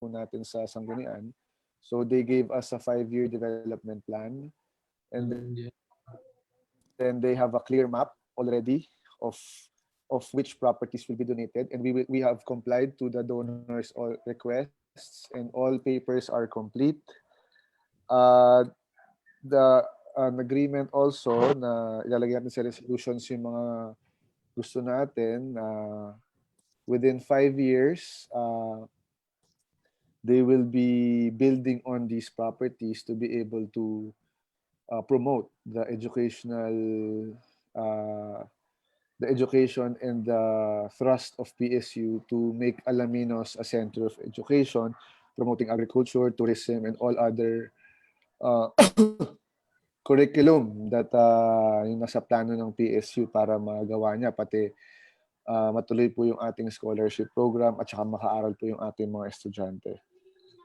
po natin sa sanggunian. So they gave us a 5-year development plan, and then they have a clear map already of which properties will be donated, and we have complied to the donors' all requests, and all papers are complete. An agreement also na ilalagay natin sa resolutions yung mga gusto natin na within 5 years, they will be building on these properties to be able to promote the education and the thrust of PSU to make Alaminos a center of education, promoting agriculture, tourism, and all other curriculum that yung nasa plano ng PSU para magawa niya, pati matuloy po yung ating scholarship program at saka makaaral po yung ating mga estudyante.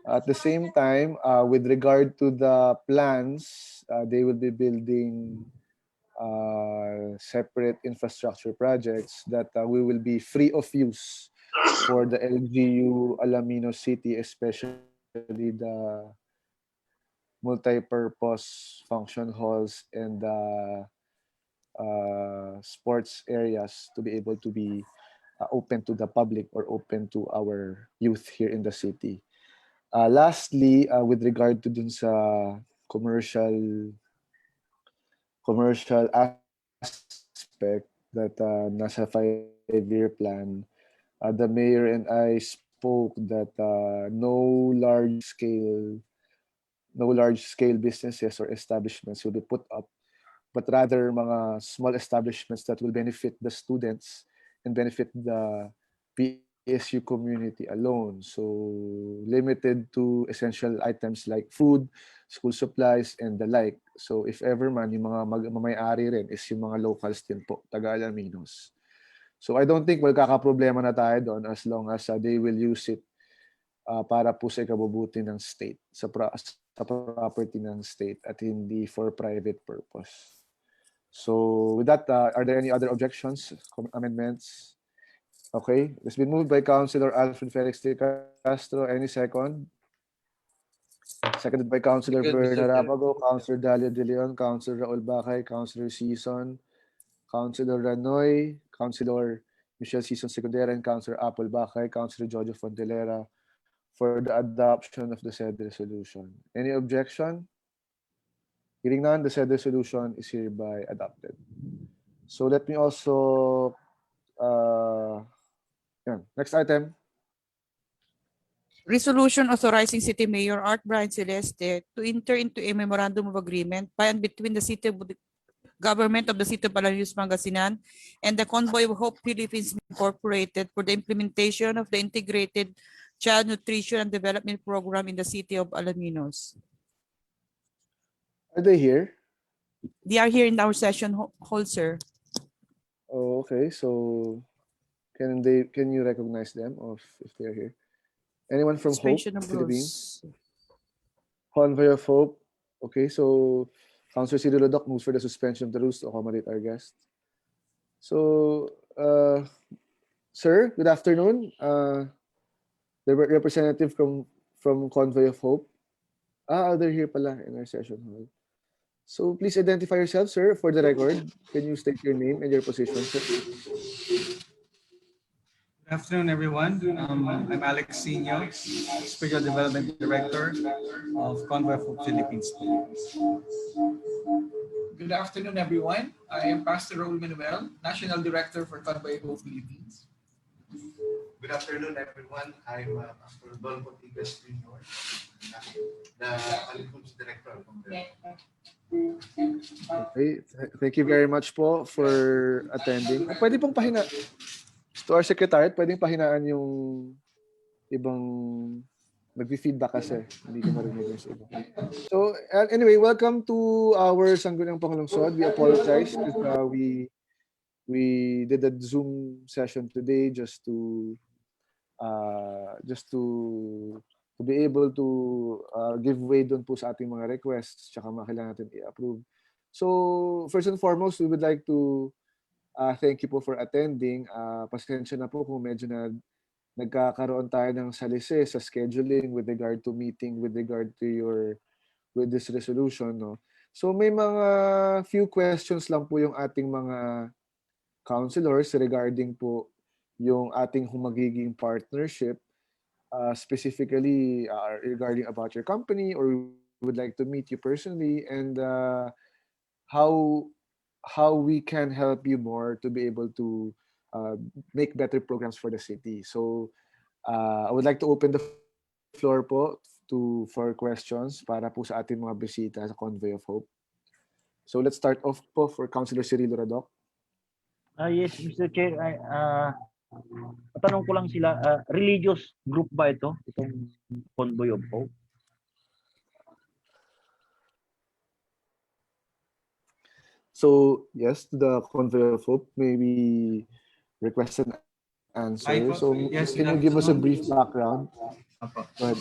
At the same time, with regard to the plans, they will be building separate infrastructure projects that we will be free of use for the LGU Alaminos City, especially the multi-purpose function halls and the sports areas to be able to be open to the public or open to our youth here in the city. Lastly, with regard to dun sa commercial aspect that nasa 5-year plan, the mayor and I spoke that no large scale businesses or establishments will be put up, but rather mga small establishments that will benefit the students and benefit the PSU community alone. So limited to essential items like food, school supplies, and the like. So if ever man, yung mga mamayari rin is yung mga locals din po, taga-Alaminos. So I don't think magkakaproblema na tayo doon as long as they will use it para po sa ikabubuti ng state, sa property ng state at hindi for private purpose. So with that, are there any other objections, amendments? Okay, it's been moved by Councilor Alfred Felix de Castro. Any second? Seconded by Councilor Bernard Abago, Councilor Dalia De Leon, Councilor Raul Bacay, Councilor Season, Councilor Ranoy, Councilor Michelle Season Secundera, and Councilor Apple Bacay, Councilor Jojo Fontelera, for the adoption of the said resolution. Any objection? Hearing none, the said resolution is hereby adopted. So let me also, next item. Resolution authorizing City Mayor Art Brian Celeste to enter into a memorandum of agreement by and between the City of Government of the City of Alaminos, Pangasinan and the Convoy of Hope Philippines Incorporated for the implementation of the Integrated Child Nutrition and Development Program in the City of Alaminos. Are they here? They are here in our session hall, sir. Oh, okay. So can you recognize them if they're here? Anyone from Hope Philippines? Convoy of Hope. Okay, so Councilor Cyril Lodoc moves for the suspension of the rules to accommodate our guest. So, sir, good afternoon. The representative from Convoy of Hope. They're here pala in our session hall. So please identify yourself, sir, for the record. Can you state your name and your position, sir? Good afternoon, everyone. I'm Alex Sino, Spiritual Development Director of Convoy of Hope Philippines. Good afternoon, everyone. I am Pastor Raul Manuel, National Director for Convoy of Hope Philippines. Good afternoon, everyone. I'm Pastor Don Potigas Jr., the Alipums Director. Okay, thank you very much po for attending. Pwede pong to our secretariat, pwedeng pahinaan yung ibang nag-feedback kasi. Hindi ko marinig yung iba. So, anyway, welcome to our Sangguniang Panglungsod. We apologize because we did a Zoom session today just to be able to give way doon po sa ating mga requests tsaka mga kailangan natin i-approve. So, first and foremost, we would like to thank you po for attending. Pasensya na po kung medyo nagkakaroon tayo ng salisi sa scheduling with regard to meeting, with regard to with this resolution, no? So may mga few questions lang po yung ating mga councilors regarding po yung ating magiging partnership, specifically regarding about your company, or we would like to meet you personally, and how we can help you more to be able to make better programs for the city. So I would like to open the floor po for questions para po sa ating mga bisita sa Convoy of Hope. So let's start off po for Councilor Cirilo Radoc. Yes, Mr. Chair. Tanong ko lang sila, religious group ba ito? Itong Convoy of Hope? So yes, the Convoy of Hope, maybe request an answer. So Yes, can you good give us a afternoon. brief background? Apo. Go ahead.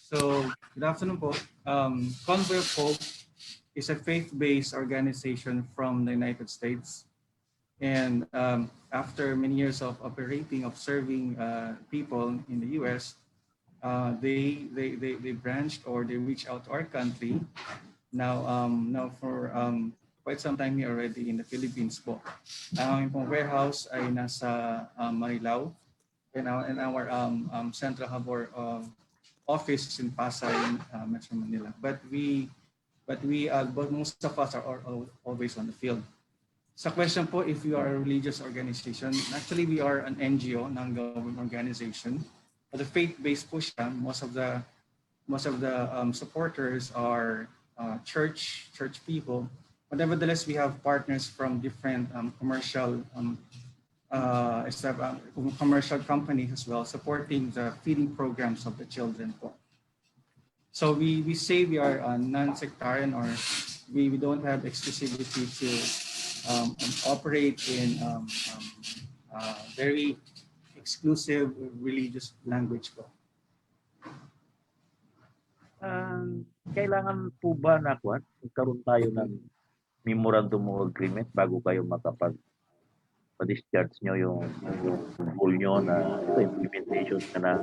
So, good afternoon po. Convoy of Hope is a faith-based organization from the United States. And after many years of operating, of serving people in the US, they branched or they reached out to our country. Now for quite some time here already in the Philippines po. Ang aming pong warehouse ay nasa Marilao, and our central hub or office is in Pasay, Metro Manila. But most of us are always on the field. Sa question po, if you are a religious organization, actually we are an NGO, non-government organization. But the faith-based po siya, most of the supporters are church people. But nevertheless, we have partners from different commercial companies as well, supporting the feeding programs of the children po. So we say we are non-sectarian, or we don't have exclusivity to operate in very exclusive religious language po. Kailangan po ba na magkaroon tayo ng memorandum of agreement bago kayo pa-discharge nyo yung goal nyo na implementation na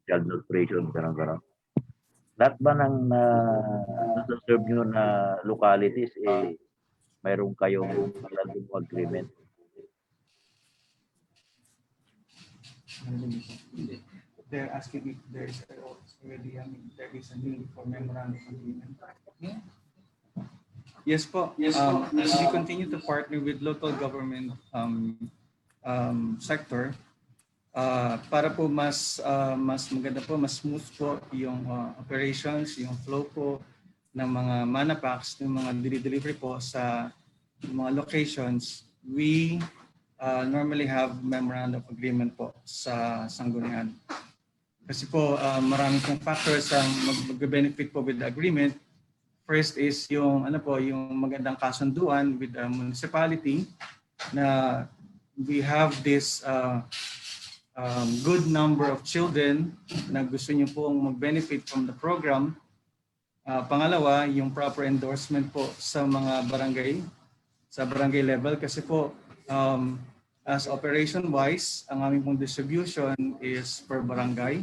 child nutrition, gano'n. Lahat ba ng nasa-serve nyo na localities, mayroon kayong memorandum of agreement? They're asking if there is already there is a need for memorandum of agreement. Yeah. Yes po. As we continue to partner with local government sector, para po mas maganda po, mas smooth po yung operations, yung flow po ng mga manapacks, ng mga delivery po sa mga locations, we normally have memorandum of agreement po sa sanggunian. Kasi po maraming pong factors ang mag-benefit po with the agreement. First is yung yung magandang kasunduan with the municipality na we have this good number of children na gusto niyo pong mag-benefit from the program. Pangalawa, yung proper endorsement po sa mga barangay, sa barangay level, kasi po as operation-wise, ang aming pong distribution is per barangay.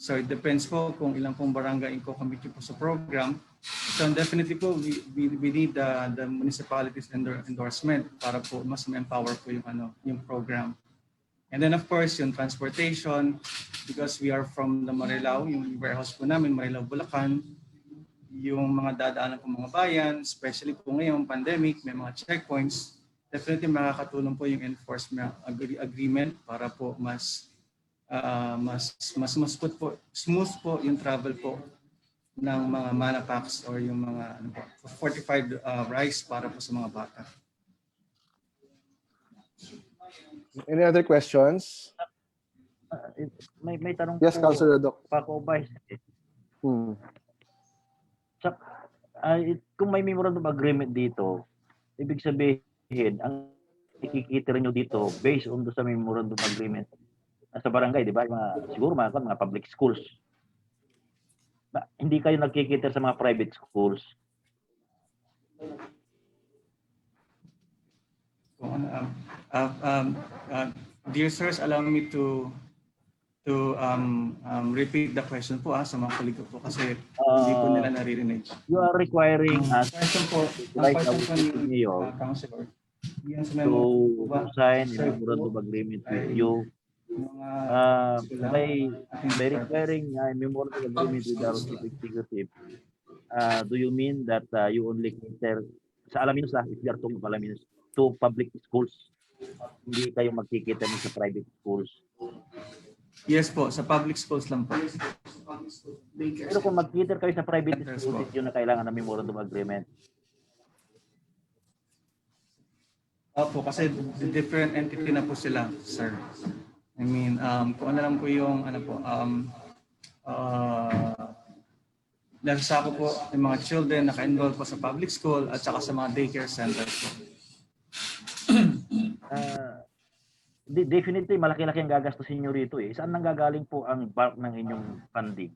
So it depends po kung ilang pong barangay inco-commit po sa program. So definitely po, we need the municipality's endorsement para po mas ma-empower po yung program. And then of course, yung transportation, because we are from the Marilao, yung warehouse po namin, Marilao, Bulacan, yung mga dadaanan po mga bayan, especially po ngayong pandemic, may mga checkpoints, definitely makakatulong po yung enforcement agreement para po mas smooth po yung travel po ng mga manapacks or yung mga fortified rice para po sa mga bata. Any other questions? May tanong Yes, po, Councilor Radoc. Paco Vice. Kung may memorandum of agreement dito, ibig sabihin, ang ikikita nyo dito based on sa memorandum of agreement sa barangay, di ba? Siguro mga public schools. Hindi kayo nagkikita sa mga private schools. dear sirs, allow me to repeat the question po sa mga colleague ko po kasi hindi po nila naririnig. You are requiring us Question po, ang right question now po with the ni mayor Councilor, yan sa memo po ba, to sign a sir, memorandum po, agreement with ay you mga by requiring a memorandum agreement with our chief executive. Do you mean that you only cater sa Alaminos if you are talking of Alaminos to public schools? Hindi kayo magkikita sa private schools. Yes po, sa public schools lang po. Pero kung mag-cater kayo sa private Yes, schools, po. yun na kailangan ng memorandum agreement. Opo, kasi different entity na po sila, sir. I mean, kung ano lang po yung, nasasako po yung mga children na ka-enroll po sa public school at saka sa mga daycare centers po. Definitely, malaki-laki ang gagastusin nyo rito eh. Saan nanggagaling po ang bulk ng inyong funding?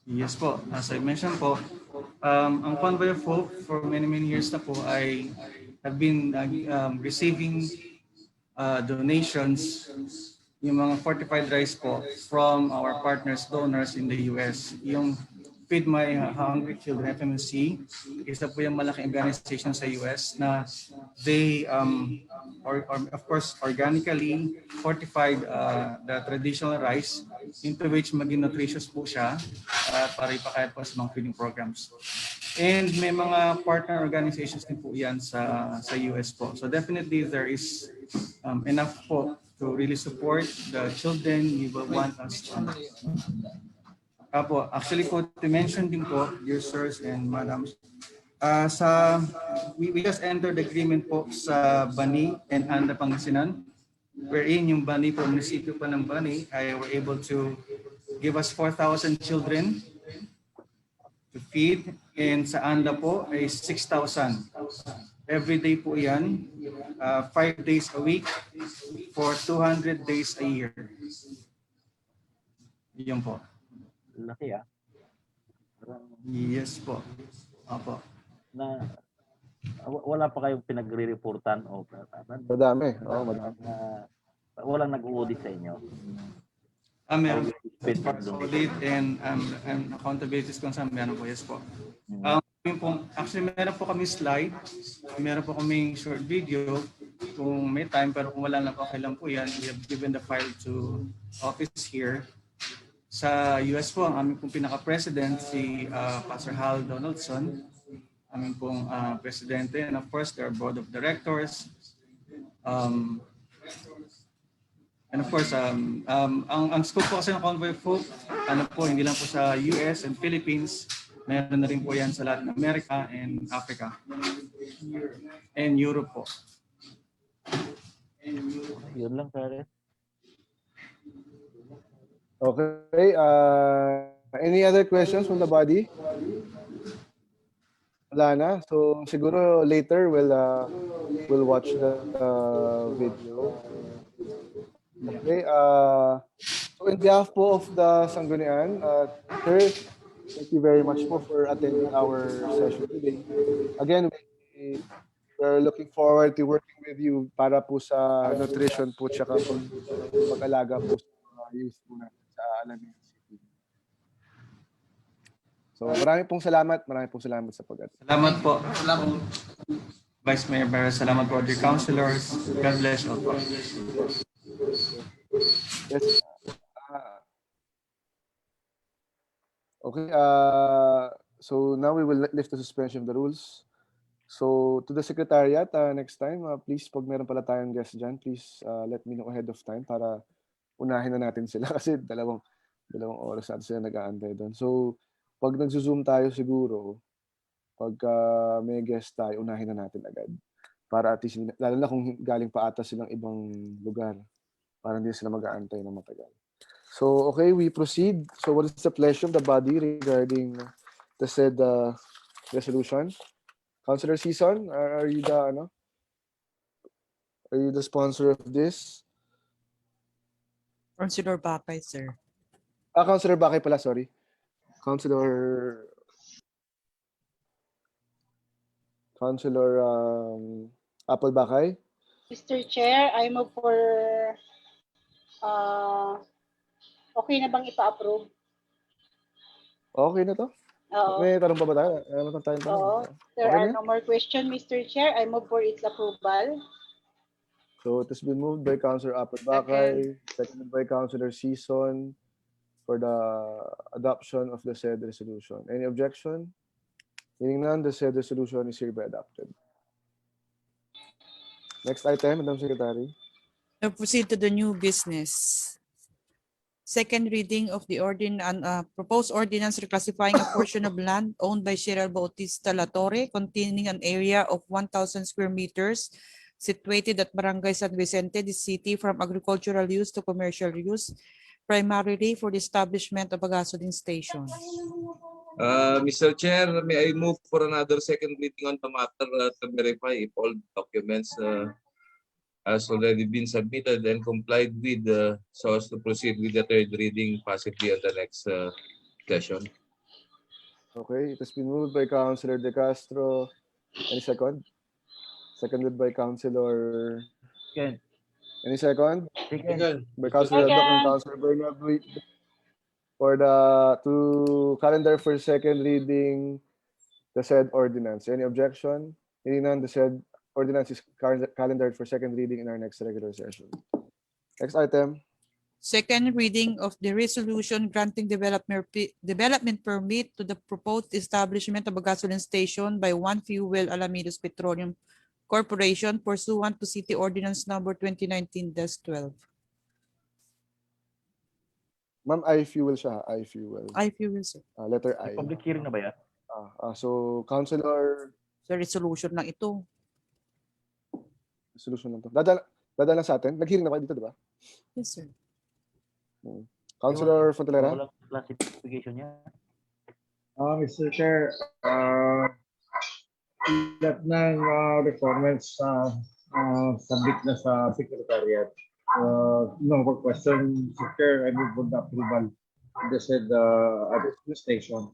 Yes po, as I mentioned po, ang Convoy of Hope for many years na po ay have been receiving donations, yung mga fortified rice po from our partners, donors in the US. Yung Feed My Hungry Children, FMC, isa po yung malaking organization sa US na they, or of course, organically fortified the traditional rice into which maging nutritious po siya para ipakayat po sa mga feeding programs. And may mga partner organizations din po yan sa US po. So definitely there is enough po to really support the children we will want us to. Apo, actually po, to mention din po, dear sirs and madams, we just entered the agreement po sa Bani and Anda, Pangasinan, wherein yung Bani po, munisipyo pa ng Bani, ay were able to give us 4,000 children to feed, and sa Anda po ay 6,000. Every day po yan, 5 days a week for 200 days a year. Yun po. Laki Yes po. Apo. Na wala pa kayong pinagre-reportan o Madami. Oo, madami. walang nag-audit sa inyo. Meron audit and accountability concern, meron po, yes po. Actually, meron po kami slide, meron po kami short video kung may time, pero kung wala na po, okay lang po yan. We have given the file to office here. Sa US po, ang aming pong pinaka-president, si Pastor Hal Donaldson, aming pong presidente, and of course, their board of directors. And of course, ang scope po kasi ng Convoy of Hope, hindi lang po sa US and Philippines, meron na rin po yan sa Latin America and Africa. And Europe po. Yun lang, pare. Okay. Any other questions from the body? Wala na. So siguro later we'll watch the video. Okay. So in behalf po of the Sanggunian, sir, thank you very much po for attending our session today. Again, we're looking forward to working with you para po sa nutrition po tsaka pag-alaga po sa youth po natin sa Alaminos City. So maraming pong salamat sa pag-attend. Salamat po. Salamat. Vice Mayor Barra, salamat po, dear councilors. God bless all po. Yes. Okay. So now we will lift the suspension of the rules. So to the secretariat, next time, please, pag meron pala tayong guest dyan, please let me know ahead of time para unahin na natin sila kasi dalawang oras natin sila nag-aantay doon. So pag nagzo-zoom tayo siguro, pag may guest tayo, unahin na natin agad. Para at least, lalo na kung galing pa ata silang ibang lugar, para hindi sila mag-aantay na matagal. So, okay, we proceed. So, what is the pleasure of the body regarding the said resolution? Councilor Sison, are you the sponsor of this? Councilor Bakay, sir. Councilor Bakay pala, sorry. Councilor Apple Bakay. Mr. Chair, I move for okay na bang ipa-approve? Okay na to? Oo. May tanong pa ba tayo? Meron tayong tanong. Oo. There Okay are na? no more questions, Mr. Chair. I move for its approval. So it has been moved by Councilor Apatbakay, seconded by Councilor Sison for the adoption of the said resolution. Any objection? Hearing none, the said resolution is hereby adopted. Next item, Madam Secretary. Now proceed to the new business. Second reading of the proposed ordinance reclassifying a portion of land owned by Cheryl Bautista Latorre containing an area of 1,000 square meters situated at Barangay San Vicente, the city, from agricultural use to commercial use, primarily for the establishment of a gasoline station. Mr. Chair, may I move for another second reading on the matter to verify if all documents has already been submitted and complied with so as to proceed with the third reading possibly at the next session. Okay, it has been moved by Councilor De Castro. Any second? Seconded by Councilor. Second. Any second? Second. By Councilor Adok and Councilor Bernard for to calendar for second reading the said ordinance. Any objection? Hearing none, the said ordinance is calendared for second reading in our next regular session. Next item. Second reading of the resolution granting development permit to the proposed establishment of a gasoline station by One Fuel Alamitos Petroleum Corporation pursuant to City Ordinance Number 2019-12. Ma'am, iFuel siya. iFuel. iFuel, sir. Letter I. Public hearing na ba yan? So, Councilor, Sa resolution lang ito. resolution lang to. Dadala sa atin. Nag-hearing na kayo dito, di ba? Yes, sir. Councilor Fontalera? Walang classification niya. Mr. Chair, lahat ng requirements submit na sa Secretariat. No more question, Mr. Chair, I move for the approval of the said station.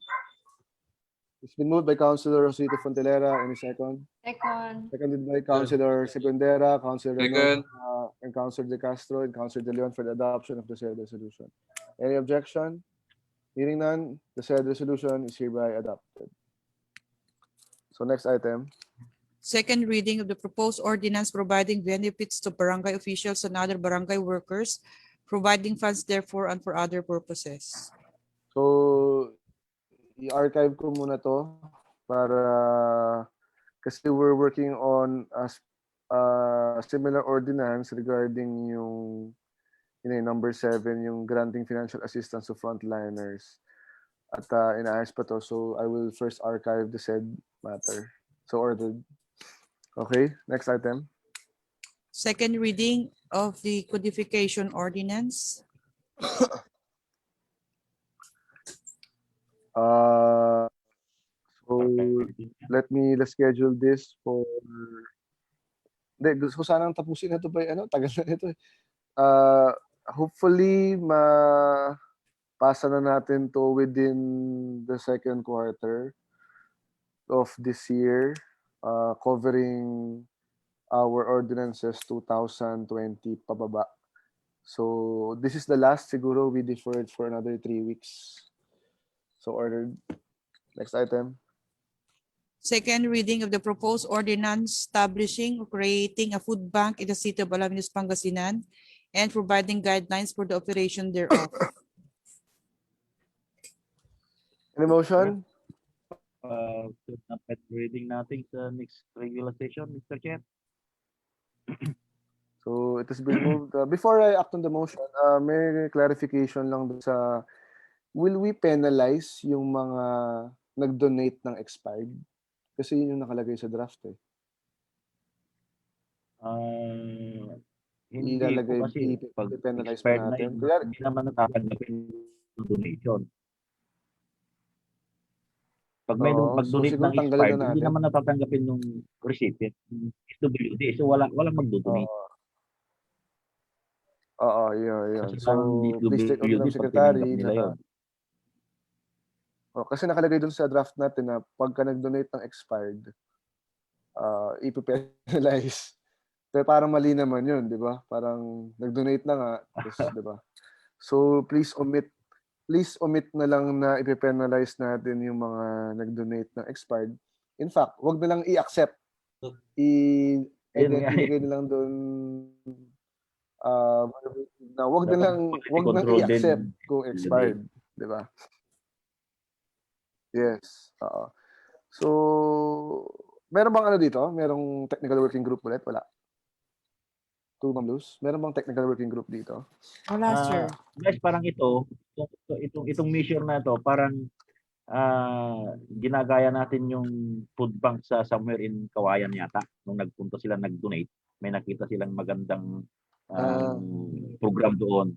It's been moved by Councilor Rosito Fontalera. Any second? Second. Seconded by Councilor Segundera, Councilor Second. Reynoso, and Councilor De Castro, and Councilor De Leon for the adoption of the said resolution. Any objection? Hearing none, the said resolution is hereby adopted. So next item. Second reading of the proposed ordinance providing benefits to barangay officials and other barangay workers, providing funds therefore and for other purposes. So i-archive ko muna to para kasi we're working on a similar ordinance regarding yung number 7, yung granting financial assistance to frontliners. At inaayos pa to. So I will first archive the said matter. So ordered. Okay, next item. Second reading of the codification ordinance. So let's schedule this for. Hindi, gusto ko sanang tapusin na ito by tagal na ito. Hopefully pasa na natin to within the second quarter of this year, covering our ordinances 2020 pababa. So this is the last, siguro we deferred for another 3 weeks. So ordered. Next item. Second reading of the proposed ordinance establishing or creating a food bank in the city of Alaminos, Pangasinan, and providing guidelines for the operation thereof. Any motion? Reading natin sa next regular session, Mr. Chair. So it has been moved. Before I act on the motion, may clarification lang dun sa, will we penalize yung mga nag-donate ng expired? Kasi yun yung nakalagay sa draft eh. Hindi Ilalagay, po kasi pag penalize pa expired na natin. yun, hindi naman natatanggapin ng donation. Pag may Oo, pag-donate siguro ng tanggalin expired, na hindi natin. naman natatanggapin ng recipient, ng SWD. So walang mag-donate. Oo, yun. Kasi So, parang please take note DSWD, ng pag secretary tinanggap nila yun. Kasi nakalagay dun sa draft natin na pagka nag-donate ng expired, ipipenalize Pero parang mali naman yun, di ba? Parang nag-donate na nga, tapos, di ba? So please omit na lang na ipe-penalize natin yung mga nag-donate ng expired. In fact, wag na lang i-accept. Yun nga, Ilagay na lang doon na wag na lang control din. i-accept kung expired, di ba? Yes. Oo. So, meron bang ano dito? Merong technical working group ulit? Wala. Ma'am Luz, meron bang technical working group dito? Wala, sir. Guys, parang itong mission na to, parang ginagaya natin yung food bank sa somewhere in Kawayan yata. Nung nagpunta sila, nag-donate, may nakita silang magandang program doon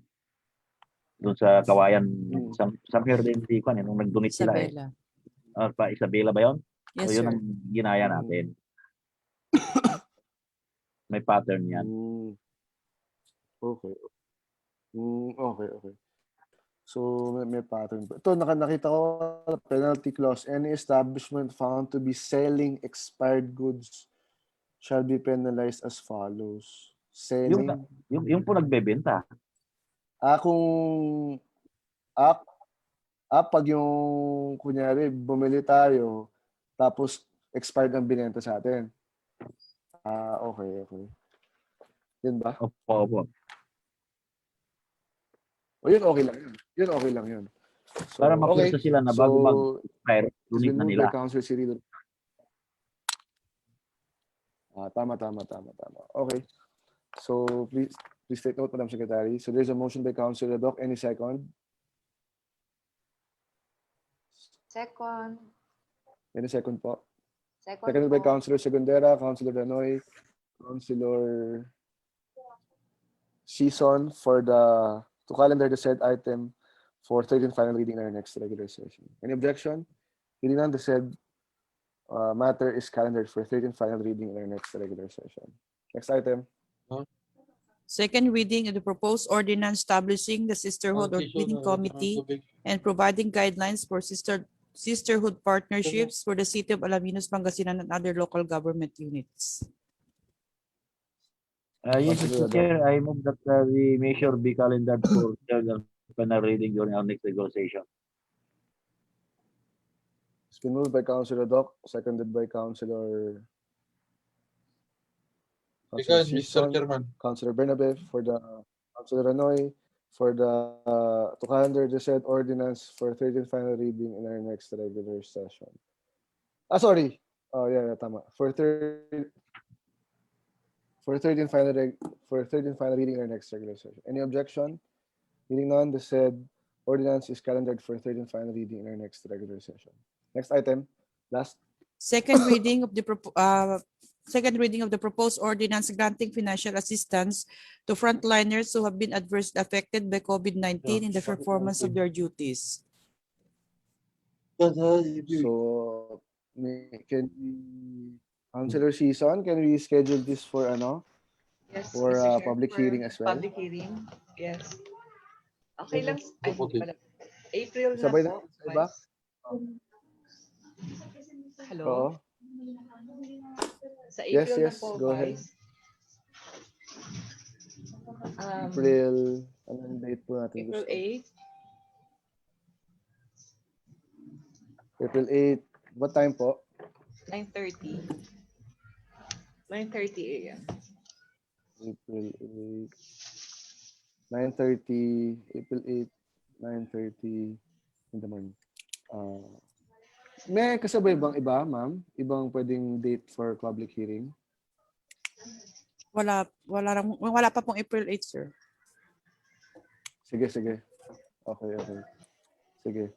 sa Kawayan. Somewhere din si Kwan, nung nag-donate sila. Isabela. Pa Isabela ba yun? Yes, So yun sir. ang ginaya natin. May pattern yan. Okay. Okay. So, may pattern. Ito, nakita ko, penalty clause. Any establishment found to be selling expired goods shall be penalized as follows. Selling. Yung po nagbebenta. Pag yung, kunyari, bumili tayo, tapos expired ang binenta sa atin. Okay. Yun ba? Opo. O yun, okay lang yun. So, Para mapulsa sila na bago mag-expire, donate na nila. By Councilor Cirilo. Tama. Okay. So, please take note, Madam Secretary. So, there's a motion by Councilor Doc. Any second? Second. Any second po? Second Seconded by po. Councilor Segundera, Councilor Danoy, Councilor Season to calendar the said item for third and final reading in our next regular session. Any objection? Hearing none, the said matter is calendared for third and final reading in our next regular session. Next item. Second reading of the proposed ordinance establishing the Sisterhood Ordaining Committee and providing guidelines for sisterhood partnerships for the City of Alaminos, Pangasinan, and other local government units. Yes, Mr. Chair, I move that the measure be calendared for third and final reading during our next regular session. It's been moved by Councilor Doc, seconded by Councilor Mr. Season, Chairman. Councilor Bernabe, Councilor Ranoy, to calendar the said ordinance for third and final reading in our next regular session. Sorry. Oh yeah, tama. For third and final reading in our next regular session. Any objection? Hearing none, the said ordinance is calendared for third and final reading in our next regular session. Next item. Last. Second reading of the proposed ordinance granting financial assistance to frontliners who have been adversely affected by COVID-19 in the performance of their duties. So, Councilor Season, can we schedule this for Yes, for Mr. Chair, public for hearing as well? Public hearing, yes. Okay lang. Ay, pala. April na Sabay po. na, diba? Hello? Oo. Sa April na Yes, po, go ahead. Vice. April, anong date po natin April gusto? 8, April 8. What time po? 9:30. 9:30 a.m. April 8. 9:30. April 8. 9:30 in the morning. May kasabay bang iba, ma'am? Ibang pwedeng date for public hearing? Wala pa pong April 8, sir. Sige. Okay. Sige.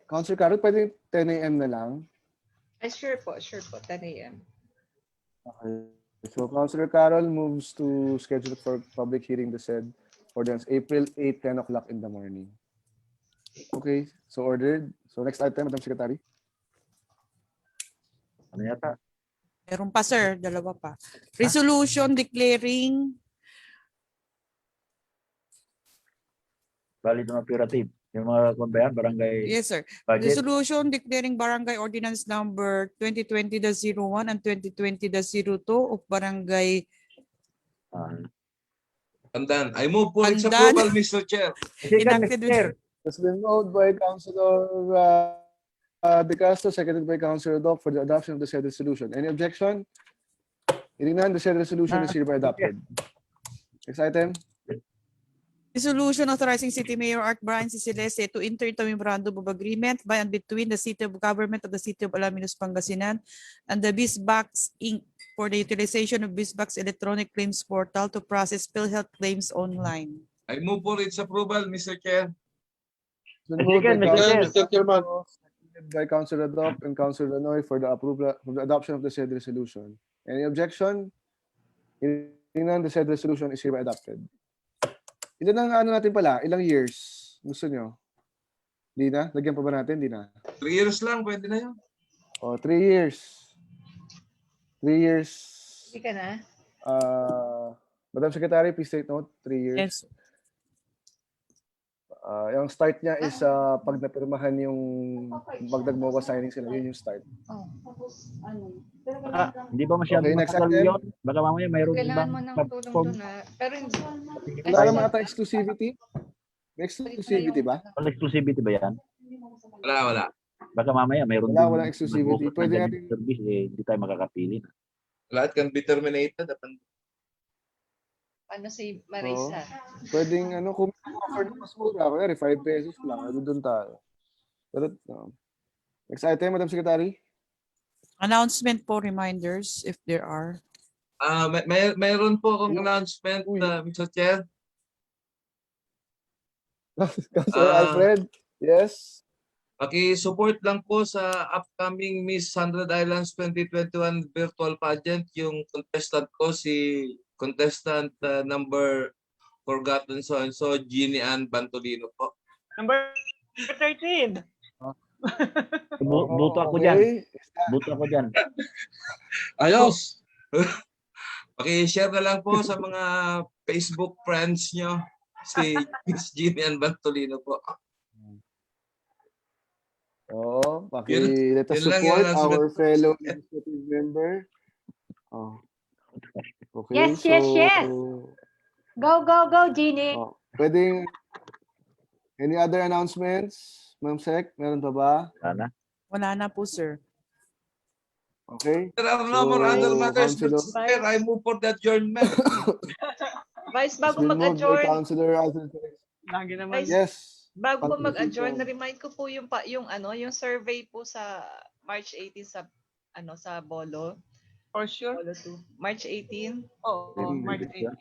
Councilor Carol, pwede 10 a.m. na lang? Ay, sure po, 10 a.m. Okay. So Councilor Carol moves to schedule for public hearing the said ordinance April 8, 10 o'clock in the morning. Okay, so ordered. So next item, Madam Secretary. Ano yata? Meron pa, sir. Dalawa pa. Resolution declaring valid and operative. Yung mga kumbayan, barangay Yes, sir. budget. Resolution declaring barangay ordinance number 2020-01 and 2020-02 of barangay Pandan. I move for its Pandan. approval, Mr. Chair. Second, enacted Mr. with- Chair. It's been moved by Councilor De Castro, seconded by Councilor Doc for the adoption of the said resolution. Any objection? Hearing none, the said resolution is hereby adopted. Next item. Resolution authorizing City Mayor Art Brian C. Celeste to enter into a memorandum of agreement by and between the City of Government of the City of Alaminos, Pangasinan and the BizBox Inc. for the utilization of BizBox electronic claims portal to process PhilHealth claims online. I move for its approval, Mr. Chair. It's been moved by Second, Mr. Chair. Councilor Chairman, seconded by Councilor Doc and Councilor Lanoy for the approval for the adoption of the said resolution. Any objection? Hearing none, the said resolution is hereby adopted. Ilan ang ano natin pala? Ilang years? Gusto nyo? Di na? Lagyan pa ba natin? Di na. 3 years lang, pwede na yun. Oh, 3 years. 3 years. Hindi ka na? Madam Secretary, please take note. 3 years. Yes. Yung start niya is pag napirmahan yung magdag MOA signing sila, yun yung start. Hindi ba masyadong Okay, next matagal item. yun? Baka mamaya mayroon Kailangan ibang mo ng tulong platform. doon pero hindi. Wala naman ata exclusivity? May exclusivity ba? Walang exclusivity ba yan? Wala. Baka mamaya mayroon Wala, din walang exclusivity. mag-offer Pwede ng natin- service, hindi tayo makakapili. Lahat can be terminated. Ano si Marisa? Pwedeng kung may offer na mas mura, kaya 5 pesos lang, doon tayo. Pero, next item, Madam Secretary. Announcement po, reminders if there are. Mayroon po akong announcement, Mr. Chair. Councilor Alfred, yes. Paki-support lang po sa upcoming Miss 100 Islands 2021 virtual pageant yung contestant ko, si contestant number forgotten so Jeannie Ann Bantolino po. Number 13. Buto ako dyan. Okay. Buto ako dyan. Ayos! Paki-share na lang po sa mga Facebook friends nyo si Miss Jeannie Ann Bantolino po. Oo, Yun- let us yun lang support yung announcement. our fellow executive member. Oh. Okay, Yes, yes, yes. Go, Jeannie. Pwedeng, any other announcements? Ma'am Sec, meron pa ba? Sana. Wala na po, sir. Okay. There are no more other matters, Councilor- Mr. Chair. I move for the adjournment. Vice, It's bago been moved by mag-adjourn, Councilor Alfred. lagi naman. Yes. Bago po Councilor mag-adjourn, Chico. na-remind ko po yung yung survey po sa March 18 sa sa Bolo. For sure. Bolo 2. March 18. Oo, March 8.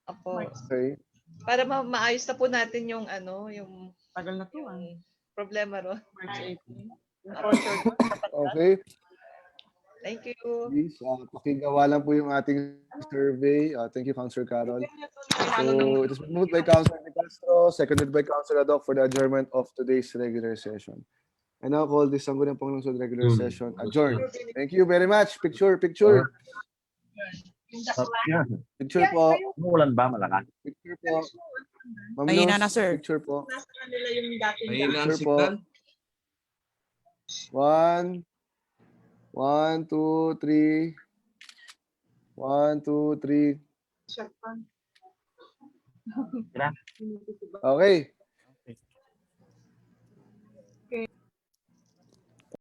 Apo. Okay. Para maayos na po natin yung yung Tagal na to. yung problema ro. March 18. Okay. Thank you. Please, pakigawa lang po yung ating survey. Thank you, Councilor Carol. So, it has been moved by Councilor De Castro, seconded by Councilor Doc for the adjournment of today's regular session. I now call this Sangguniang Panglungsod regular session adjourned. Thank you very much. Picture. Yeah. Picture po. Umuulan ba malakas? Picture po. Ma'am Mahina Luz, na, sir. Picture po. Mahina ang Picture po. signal. 1, 2, 3. 1, 2, 3. Okay.